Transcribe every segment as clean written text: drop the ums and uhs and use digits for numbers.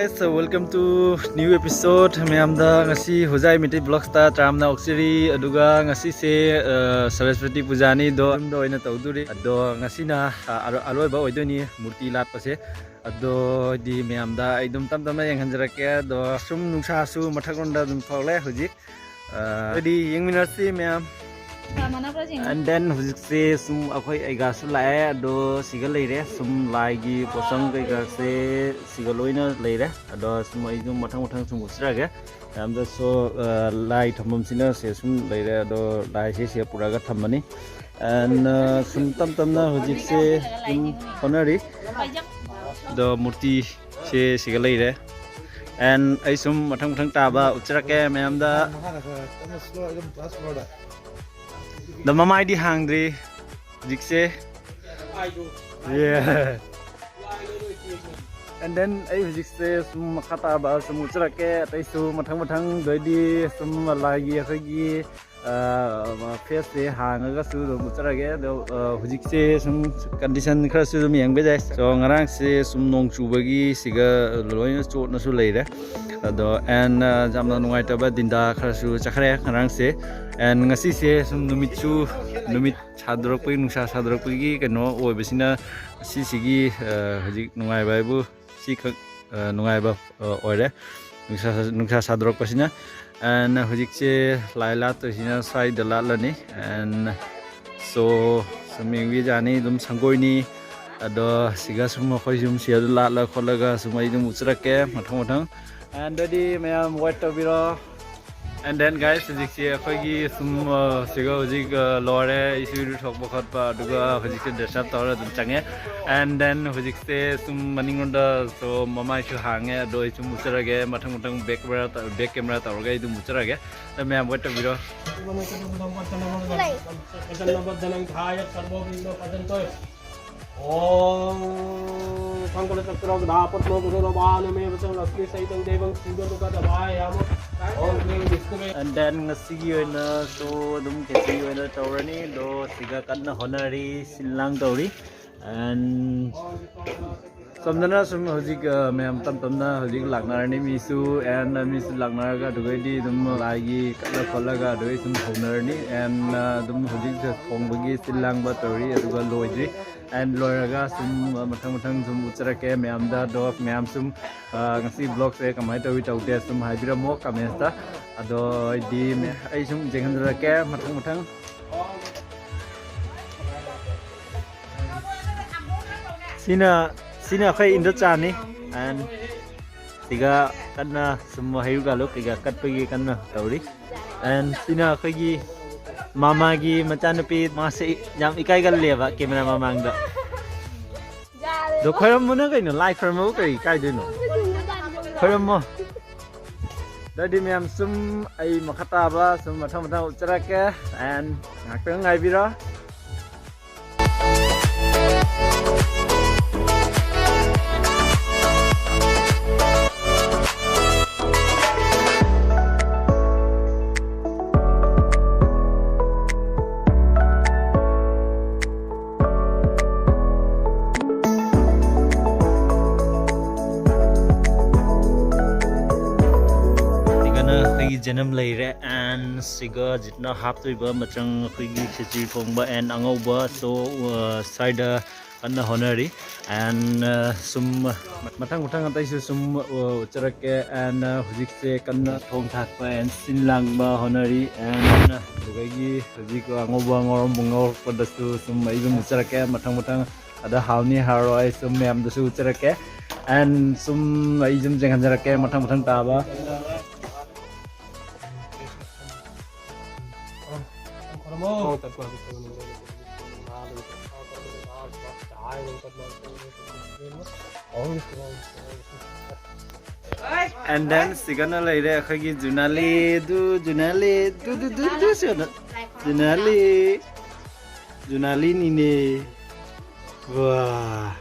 guys, welcome to new episode. Mayam da ngasi Hojai Maitai vlogs ta tramna oxiri aduga ngasi se Saraswati Pooja ni do ina tawduri ado ngasi na aloi ba oidoni murti latpa se ado di mayam da idum tam tam yang hanjarake do sum nungsa su mathagonda dum thole hojik di yang minasi mayam. And then hujikse sum akhoi aiga su lae ado sigal leire sum laigi posang aiga se sigaloina leire ado sum ai jum mathang mathang sum usrage amda so lai thamam sina se sum leire ado lai se puraga thamani and sum tam tam na hujikse sum honari do murti se sigal leire and ai sum mathang mathang taba uchrake mayamda the mama ID hangri jikse yeah and then ai jikse sum khata ba sum uchrake tai su mathang mathang doidi sum lagi khagi face se hanga su do uchrage do hujikse sum condition khara su mi yang be jai so ngarang se sum nong chubagi siga loina chot na su leire ado and jamna nungai ta ba dinda khara su chakhare ngarang se and ngasi se sum numit chadrok pai nungsa sadrok pai gi kano oibesina sigi hojik nungai bai bu si khak nungai ba oire nungsa sadrok pasina and hojik se laila to sina sai dala lani and so suming wi jani dum sangoi ni ado siga sum khoi jum sia la la kholaga sumai dum uchrake mathang mathang and dadi mayam wait to biro. And then guys, hojikse akhoi sum siga hojik lore isu thok bokhat ba duga hojikse desap tor dum change and then hojikse sum maningonda so mama isu hange do isu mucharage mathang mathang back camera torga idu mucharage the ma'am what video and then ngasi yoina so dum kesi yoina tawrani do siga kanna honari silang tawri and samdana sum hojik mayam tam tamna hojik lagnarani misu and misu lagnaraga dugedi dum lagi kala kholaga doi sum honarni and dum hojik thongbagi silang ba tawri aduga loidri and loiraga sum mathang mathang sum uchrake mayam da do mayam sum ngasi vlog se kamai tawi tawde sum haibira mo comments ta ado di ai sum jenghanrake mathang mathang sina khai inda chani and tiga kanna sum hayuga lok tiga katpagi kanna tawri and sina khagi mama gi machanapi mase jam ikai gal leba camera mamang da do khoram mo na kaino like from mo kai kai de no khoram mo dadi myam sum ai makhata ba sum mathang mathang uchrake and ngakang ngai bira janam leire and siga jitna hap toiba machang khigi khichi thongba and angauba so side anna honari and sum mathang mathang atai su sum uchrake and hujikse kanna thong thakpa and sinlang ba honari and dugagi hujik angauba ngorom bungor padasu sum aibum uchrake mathang mathang ada hauni haroi sum mem dasu uchrake and sum aijum jenghanjarake mathang mathang taba and then sigana leire khagi junali ni ne wah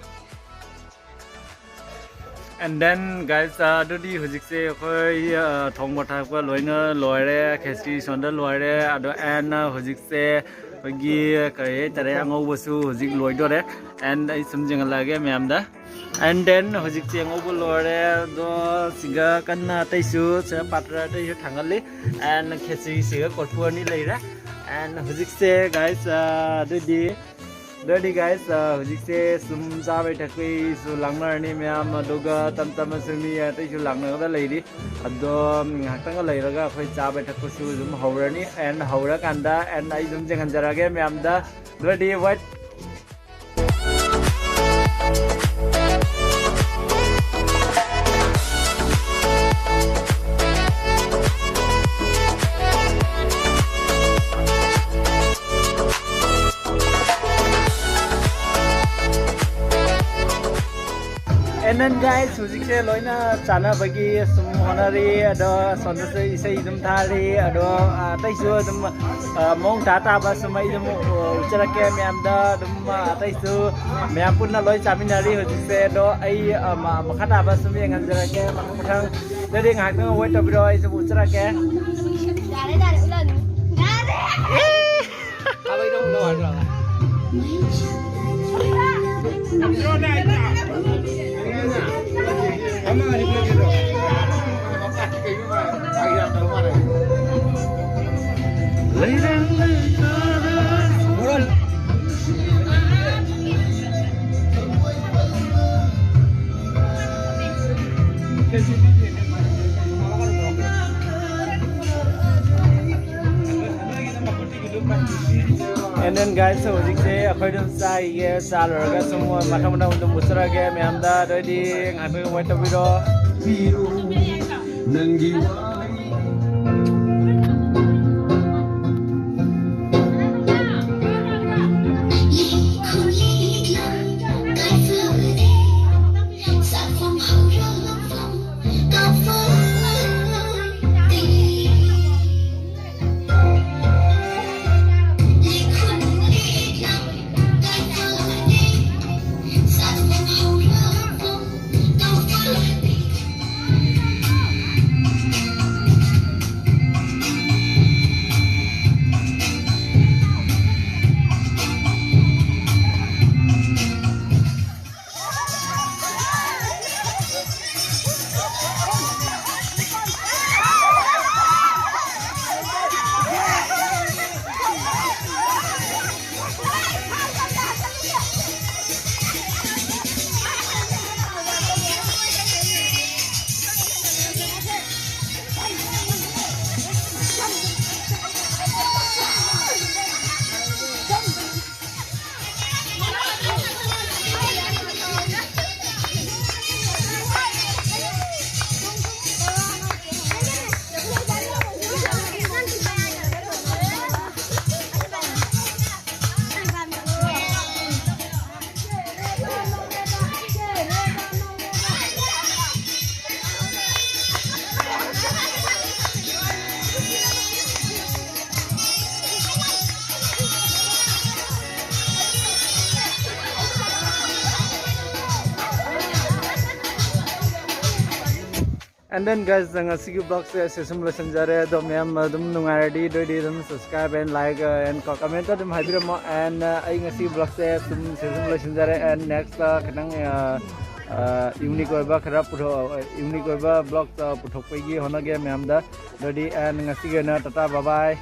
and then guys dodi hojikse khoi thongba thakwa loina loire khesi sonda loire ado and hojikse ꯈꯣꯏꯒꯤ ꯀꯔꯤ ꯍꯥꯏꯇꯥꯔꯦ ꯑꯉꯧꯕꯁꯨ ꯍꯧꯖꯤꯛ ꯂꯣꯏꯗꯣꯔꯦ and ꯑꯩ ꯁꯨꯝ ꯌꯦꯡꯍꯜꯂꯛꯑꯒꯦ ꯃꯌꯥꯝꯗ and then ꯍꯧꯖꯤꯛꯁꯦ ꯑꯉꯧꯕ ꯂꯣꯏꯔꯦ ꯑꯗꯣ ꯁꯤꯒ ꯀꯟꯅ ꯑꯇꯩꯁꯨ ꯁꯤꯒ ꯄꯥꯇ꯭ꯔ ꯑꯇꯩꯁꯨ ꯊꯥꯡꯒꯠꯂꯤ and ꯈꯦꯆ꯭ꯔꯤꯁꯤꯒ ꯀꯣꯔꯐꯨ ꯑꯅꯤ ꯂꯩꯔꯦ and ꯍꯧꯖꯤꯛꯁꯦ guys ꯑꯗꯨꯗꯤ guys ꯍꯧꯖꯤꯛꯁꯦ ꯁꯨꯝ ꯆꯥꯕꯩ ꯊꯛꯄꯩꯁꯨ ꯂꯥꯡꯅꯔꯅꯤ ꯃꯌꯥꯝ ꯑꯗꯨꯒ ꯇꯝ ꯇꯝꯅꯁꯨ ꯃꯤ ꯑꯇꯩꯁꯨ ꯂꯥꯡꯅꯔꯒ ꯂꯩꯔꯤ ꯑꯗꯣ ꯉꯥꯏꯍꯥꯛꯇꯪꯒ ꯂꯩꯔꯒ ꯑꯩꯈꯣꯏ ꯆꯥꯕꯩ ꯊꯛꯄꯁꯨ ꯑꯗꯨꯝ ꯍꯧꯔꯅꯤ and ꯍꯧꯔꯀꯥꯟꯗ and ꯑꯩ ꯑꯗꯨꯝ ꯌꯦꯡꯍꯟꯖꯔꯒꯦ ꯃꯌꯥꯝꯗ ꯑꯗꯨꯗꯤ wait and then guys hujikse loina chanabagi sum honari ado sondase isai dum thari ado ataisu dum mong tata ba sumai dum ucharake myamda dum ataisu myam punna loi chaminari hujikse do ai makhata ba sum yenganjarake makhang dadi ngak tang wait tabiro ai sum ucharake dare ulan dare abai dong lo adra And then guys hojikse akhoi dum sai ge salaraga sum mathamna dum busarage myamda doi ngai wait tabiro nangi And then guys ngasigi vlog se sesum lesson jare do myam dum nungaradi doi dum subscribe and like and comment dum hadiramo and ai ngasi vlog se sesum lesson jare and next kanang unique oiba khara putho unique oiba vlog puthok pegi honage myam da doi and ngasi gena tata bye bye